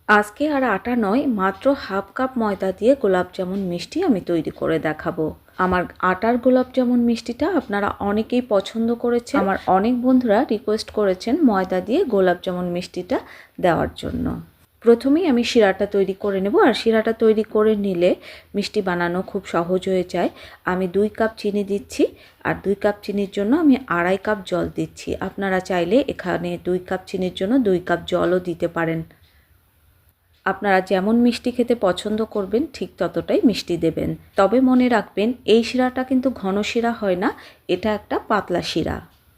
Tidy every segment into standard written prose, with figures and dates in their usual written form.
আজকে আর আটা নয়, মাত্র হাফ কাপ ময়দা দিয়ে গোলাপ জামুন মিষ্টি আমি তৈরি করে দেখাবো। আমার আটার গোলাপ জামুন মিষ্টিটা আপনারা অনেকেই পছন্দ করেছেন। আমার অনেক বন্ধুরা রিকোয়েস্ট করেছেন ময়দা দিয়ে গোলাপ জামুন মিষ্টিটা দেওয়ার জন্য। প্রথমেই আমি শিরাটা তৈরি করে নেব, আর শিরাটা তৈরি করে নিলে মিষ্টি বানানো খুব সহজ হয়ে যায়। আমি 2 কাপ চিনি দিচ্ছি, আর 2 কাপ চিনির জন্য আমি 2.5 কাপ জল দিচ্ছি। আপনারা চাইলে এখানে 2 কাপ চিনির জন্য 2 কাপ জলও দিতে পারেন। আপনারা যেমন মিষ্টি খেতে পছন্দ করবেন ঠিক ততটাই মিষ্টি দেবেন। তবে মনে রাখবেন এই শিরাটা কিন্তু ঘন শিরা হয় না, এটা একটা পাতলা শিরা।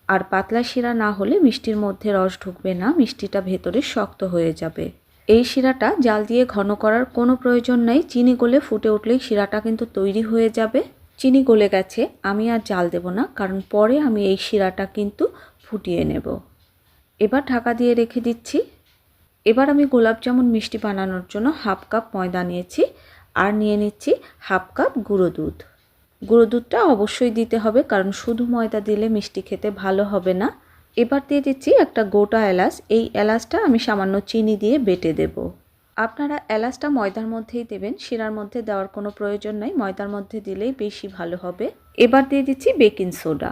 আর পাতলা শিরা না হলে মিষ্টির মধ্যে রস ঢুকবে না, মিষ্টিটা ভেতরে শক্ত হয়ে যাবে। এই শিরাটা জাল দিয়ে ঘন করার কোনো প্রয়োজন নেই, চিনি গলে ফুটে উঠলেই শিরাটা কিন্তু তৈরি হয়ে যাবে। চিনি গলে গেছে, আমি আর জাল দেব না, কারণ পরে আমি এই শিরাটা কিন্তু ফুটিয়ে নেব। এবার ঢাকা দিয়ে রেখে দিচ্ছি। এবার আমি গোলাপ জামুন মিষ্টি বানানোর জন্য হাফ কাপ ময়দা নিয়েছি, আর নিয়ে নিচ্ছি হাফ কাপ গুঁড়ো দুধ। গুঁড়ো দুধটা অবশ্যই দিতে হবে, কারণ শুধু ময়দা দিলে মিষ্টি খেতে ভালো হবে না। এবার দিয়ে দিচ্ছি একটা গোটা এলাচ। এই এলাচটা আমি সামান্য চিনি দিয়ে বেটে দেব। আপনারা এলাচটা ময়দার মধ্যেই দেবেন, শিরার মধ্যে দেওয়ার কোনো প্রয়োজন নাই, ময়দার মধ্যে দিলেই বেশি ভালো হবে। এবার দিয়ে দিচ্ছি বেকিং সোডা।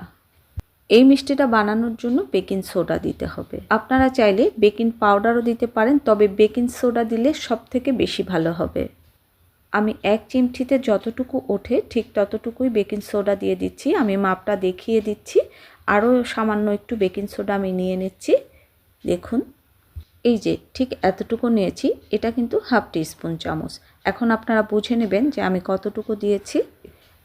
এই মিষ্টিটা বানানোর জন্য বেকিং সোডা দিতে হবে। আপনারা চাইলে বেকিং পাউডারও দিতে পারেন, তবে বেকিং সোডা দিলে সবথেকে বেশি ভালো হবে। আমি 1 চিমটিতে যতটুকু ওঠে ঠিক ততটুকুই বেকিং সোডা দিয়ে দিচ্ছি। আমি মাপটা দেখিয়ে দিচ্ছি। আরও সামান্য একটু বেকিং সোডা আমি নিয়ে নিচ্ছি। দেখুন, এই যে ঠিক এতটুকু নিয়েছি, এটা কিন্তু হাফ টিস্পুন চামচ। এখন আপনারা বুঝে নেবেন যে আমি কতটুকু দিয়েছি।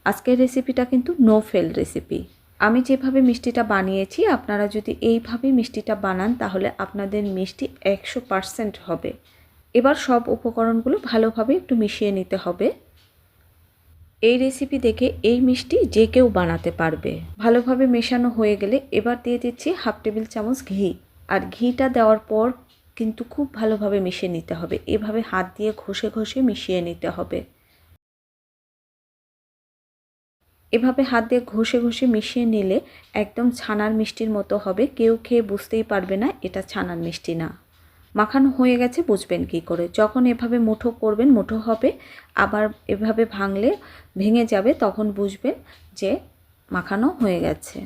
আজকের রেসিপিটা কিন্তু নো ফেল রেসিপি। আমি যেভাবে মিষ্টিটা বানিয়েছি আপনারা যদি এইভাবে মিষ্টিটা বানান তাহলে আপনাদের মিষ্টি 100% হবে। এবার সব উপকরণগুলো ভালোভাবে একটু মিশিয়ে নিতে হবে। এই রেসিপি দেখে এই মিষ্টি যে কেউ বানাতে পারবে। ভালোভাবে মেশানো হয়ে গেলে এবার দিয়ে দিচ্ছি হাফ টেবিল চামচ ঘি। আর ঘিটা দেওয়ার পর কিন্তু খুব ভালোভাবে মিশিয়ে নিতে হবে। এভাবে হাত দিয়ে ঘষে ঘষে মিশিয়ে নিতে হবে। এভাবে হাত দিয়ে ঘষে ঘষে মিশিয়ে নিলে একদম ছানার মিষ্টির মতো হবে। কেউ খেয়ে বুঝতেই পারবে না এটা ছানার মিষ্টি না। মাখানো হয়ে গেছে বুঝবেন কি করে? যখন এভাবে মুঠো করবেন মুঠো হবে, আবার এভাবে ভাঙলে ভেঙে যাবে, তখন বুঝবেন যে মাখানো হয়ে গেছে।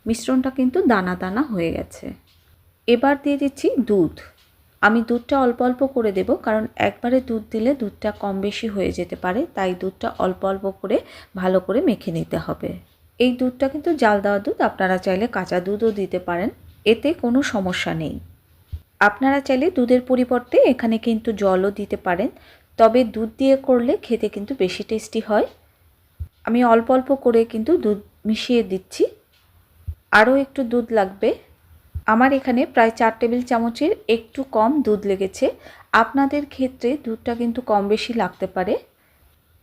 মিশ্রণটা কিন্তু দানা দানা হয়ে গেছে। এবার দিয়ে দিচ্ছি দুধ। আমি দুধটা অল্প অল্প করে দেব, কারণ একবারে দুধ দিলে দুধটা কম বেশি হয়ে যেতে পারে, তাই দুধটা অল্প অল্প করে ভালো করে মেখে নিতে হবে। এই দুধটা কিন্তু জাল দেওয়া দুধ, আপনারা চাইলে কাঁচা দুধও দিতে পারেন, এতে কোনো সমস্যা নেই। আপনারা চাইলে দুধের পরিবর্তে এখানে কিন্তু জলও দিতে পারেন, তবে দুধ দিয়ে করলে খেতে কিন্তু বেশি টেস্টি হয়। আমি অল্প অল্প করে কিন্তু দুধ মিশিয়ে দিচ্ছি। আরও একটু দুধ লাগবে। আমার এখানে প্রায় 4 টেবিল চামচের একটু কম দুধ লেগেছে। আপনাদের ক্ষেত্রে দুধটা কিন্তু কম বেশি লাগতে পারে।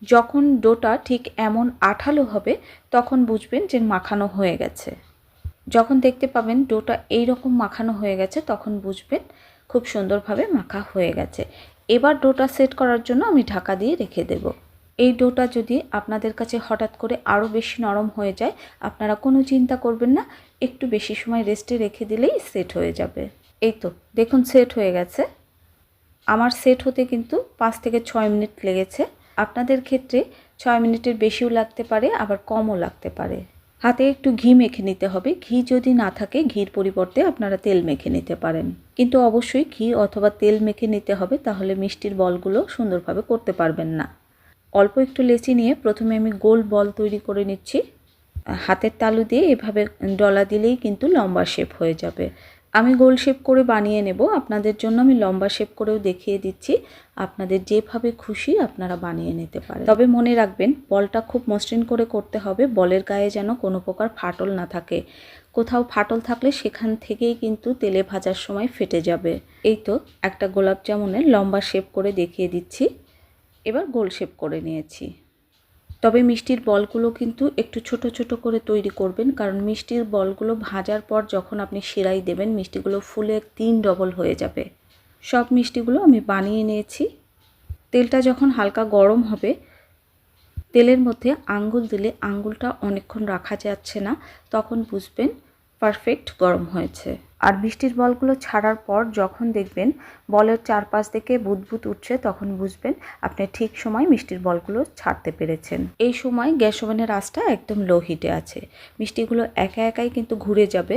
যখন ডোটা ঠিক এমন আঠালো হবে তখন বুঝবেন যে মাখানো হয়ে গেছে। যখন দেখতে পাবেন ডোটা এই রকম মাখানো হয়ে গেছে তখন বুঝবেন খুব সুন্দরভাবে মাখা হয়ে গেছে। এবার ডোটা সেট করার জন্য আমি ঢাকা দিয়ে রেখে দেব। এই ডোটা যদি আপনাদের কাছে হঠাৎ করে আরও বেশি নরম হয়ে যায় আপনারা কোনো চিন্তা করবেন না, একটু বেশি সময় রেস্টে রেখে দিলেই সেট হয়ে যাবে। এই তো দেখুন সেট হয়ে গেছে। আমার সেট হতে কিন্তু 5 থেকে 6 মিনিট লেগেছে। আপনাদের ক্ষেত্রে 6 মিনিটের বেশিও লাগতে পারে, আবার কমও লাগতে পারে। হাতে একটু ঘি মেখে নিতে হবে। ঘি যদি না থাকে ঘির পরিবর্তে আপনারা তেল মেখে নিতে পারেন, কিন্তু অবশ্যই ঘি অথবা তেল মেখে নিতে হবে, তাহলে মিষ্টির বলগুলো সুন্দরভাবে করতে পারবেন না। অল্প একটু লেচি নিয়ে প্রথমে আমি গোল বল তৈরি করে নিচ্ছি। হাতের তালু দিয়ে এভাবে ডলা দিলেই কিন্তু লম্বা শেপ হয়ে যাবে। আমি গোল শেপ করে বানিয়ে নেব, আপনাদের জন্য আমি লম্বা শেপ করেও দেখিয়ে দিচ্ছি। আপনাদের যেভাবে খুশি আপনারা বানিয়ে নিতে পারেন, তবে মনে রাখবেন বলটা খুব মসৃণ করে করতে হবে। বলের গায়ে যেন কোনো প্রকার ফাটল না থাকে। কোথাও ফাটল থাকলে সেখান থেকেই কিন্তু তেলে ভাজার সময় ফেটে যাবে। এই তো একটা গোলাপ জামুনের লম্বা শেপ করে দেখিয়ে দিচ্ছি। এবার গোল শেপ করে নিয়েছি। তবে মিষ্টির বলগুলো কিন্তু একটু ছোট ছোট করে তৈরি করবেন, কারণ মিষ্টির বলগুলো ভাজার পর যখন আপনি সেরাই দেবেন মিষ্টিগুলো ফুলে 3 ডবল হয়ে যাবে। সব মিষ্টিগুলো আমি বানিয়ে নিয়েছি। তেলটা যখন হালকা গরম হবে তেলের মধ্যে আঙ্গুল দিলে আঙ্গুলটা অনেকক্ষণ রাখা যাচ্ছে না, তখন বুঝবেন পারফেক্ট গরম হয়েছে। আর মিষ্টির বলগুলো ছাড়ার পর যখন দেখবেন বলের চারপাশ থেকে বুদবুদ উঠছে, তখন বুঝবেন আপনি ঠিক সময় মিষ্টির বলগুলো ছাড়তে পেরেছেন। এই সময় গ্যাস ওভেনের আঁচটা একদম লো হিটে আছে। মিষ্টিগুলো একা একাই কিন্তু ঘুরে যাবে,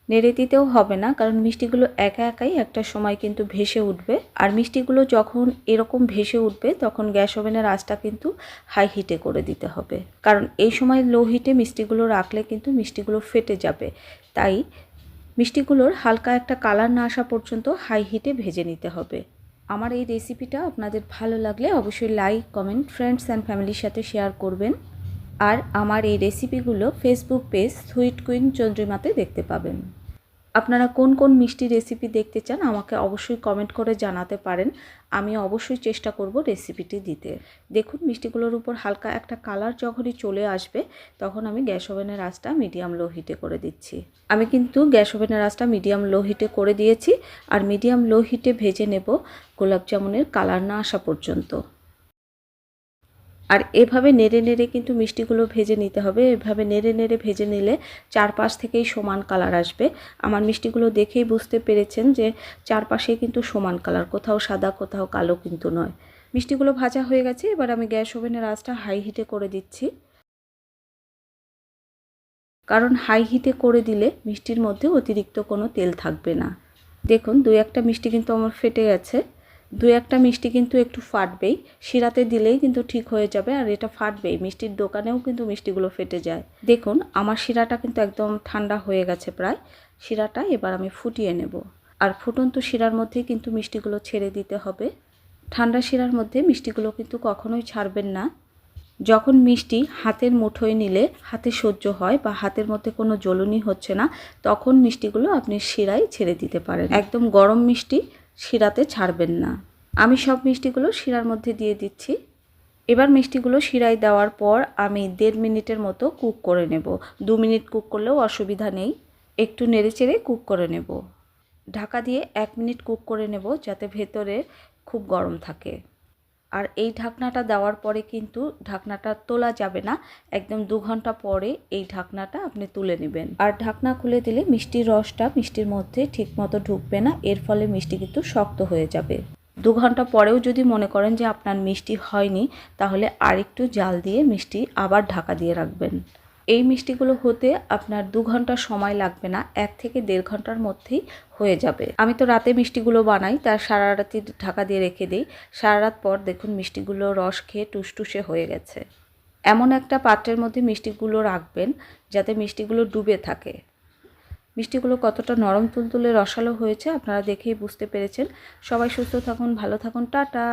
নেড়ে দিতেও হবে না, কারণ মিষ্টিগুলো একা একাই একটা সময় কিন্তু ভেসে উঠবে। আর মিষ্টিগুলো যখন এরকম ভেসে উঠবে তখন গ্যাস ওভেনের আঁচটা কিন্তু হাই হিটে করে দিতে হবে, কারণ এই সময় লো হিটে মিষ্টিগুলো রাখলে কিন্তু মিষ্টিগুলো ফেটে যাবে। তাই মিষ্টিগুলোর হালকা একটা কালার না আসা পর্যন্ত হাই হিটে ভেজে নিতে হবে। আমার এই রেসিপিটা আপনাদের ভালো লাগলে অবশ্যই লাইক, কমেন্ট, ফ্রেন্ডস অ্যান্ড ফ্যামিলির সাথে শেয়ার করবেন। আর আমার এই রেসিপিগুলো ফেসবুক পেজ সুইট কুইন চন্দ্রিমাতে দেখতে পাবেন। আপনারা কোন কোন মিষ্টি রেসিপি দেখতে চান আমাকে অবশ্যই কমেন্ট করে জানাতে পারেন। আমি অবশ্যই চেষ্টা করব রেসিপিটি দিতে। দেখুন মিষ্টিগুলোর উপর হালকা একটা কালার যখনই চলে আসবে তখন আমি গ্যাস ওভেনের আঁচটা মিডিয়াম লো হিটে করে দিচ্ছি। আমি কিন্তু গ্যাস ওভেনের আঁচটা মিডিয়াম লো হিটে করে দিয়েছি, আর মিডিয়াম লো হিটে ভেজে নেব গোলাপ জামুনের কালার না আসা পর্যন্ত। আর এভাবে নেড়ে নেড়ে কিন্তু মিষ্টিগুলো ভেজে নিতে হবে। এভাবে নেড়ে নেড়ে ভেজে নিলে চারপাশ থেকেই সমান কালার আসবে। আমার মিষ্টিগুলো দেখেই বুঝতে পেরেছেন যে চারপাশেই কিন্তু সমান কালার, কোথাও সাদা কোথাও কালো কিন্তু নয়। মিষ্টিগুলো ভাজা হয়ে গেছে, এবার আমি গ্যাস ওভেনের আঁচটা হাই হিটে করে দিচ্ছি, কারণ হাই হিটে করে দিলে মিষ্টির মধ্যে অতিরিক্ত কোনো তেল থাকবে না। দেখুন দুই একটা মিষ্টি কিন্তু আমার ফেটে গেছে, দুই একটা মিষ্টি কিন্তু একটু ফাটবেই, শিরাতে দিলেই কিন্তু ঠিক হয়ে যাবে। আর এটা ফাটবেই, মিষ্টির দোকানেও কিন্তু মিষ্টিগুলো ফেটে যায়। দেখুন আমার শিরাটা কিন্তু একদম ঠান্ডা হয়ে গেছে প্রায়। শিরাটা এবার আমি ফুটিয়ে নেব। আর ফুটন্ত শিরার মধ্যেই কিন্তু মিষ্টিগুলো ছেড়ে দিতে হবে। ঠান্ডা শিরার মধ্যে মিষ্টিগুলো কিন্তু কখনোই ছাড়বেন না। যখন মিষ্টি হাতের মুঠোয় নিলে হাতে সহ্য হয় বা হাতের মধ্যে কোনো জ্বলুনি হচ্ছে না, তখন মিষ্টিগুলো আপনি শিরায় ছেড়ে দিতে পারেন। একদম গরম মিষ্টি শিরাতে ছাড়বেন না। আমি সব মিষ্টিগুলো শিরার মধ্যে দিয়ে দিচ্ছি। এবার মিষ্টিগুলো শিরায় দেওয়ার পর আমি 1.5 মিনিটের মতো কুক করে নেব। 2 মিনিট কুক করলেও অসুবিধা নেই, একটু নেড়েচেড়ে কুক করে নেব। ঢাকা দিয়ে 1 মিনিট কুক করে নেব, যাতে ভেতরে খুব গরম থাকে। আর এই ঢাকনাটা দেওয়ার পরে কিন্তু ঢাকনাটা তোলা যাবে না, একদম 2 ঘন্টা পরে এই ঢাকনাটা আপনি তুলে নেবেন। আর ঢাকনা খুলে দিলে মিষ্টির রসটা মিষ্টির মধ্যে ঠিকমতো ঢুকবে না, এর ফলে মিষ্টি কিন্তু শক্ত হয়ে যাবে। 2 ঘন্টা পরেও যদি মনে করেন যে আপনার মিষ্টি হয়নি, তাহলে আরেকটু জাল দিয়ে মিষ্টি আবার ঢাকা দিয়ে রাখবেন। এই মিষ্টিগুলো হতে আপনার 2 ঘন্টা সময় লাগবে না, 1 থেকে 1.5 ঘন্টার মধ্যেই হয়ে যাবে। আমি তো রাতে মিষ্টিগুলো বানাই, তার সারা রাতি ঢাকা দিয়ে রেখে দিই। সারা রাত পর দেখুন মিষ্টিগুলো রস খেয়ে টুসটুসে হয়ে গেছে। এমন একটা পাত্রের মধ্যে মিষ্টিগুলো রাখবেন যাতে মিষ্টিগুলো ডুবে থাকে। মিষ্টিগুলো কতটা নরম তুলতুলে রসালো হয়েছে আপনারা দেখেই বুঝতে পেরেছেন। সবাই সুস্থ থাকুন, ভালো থাকুন, টাটা।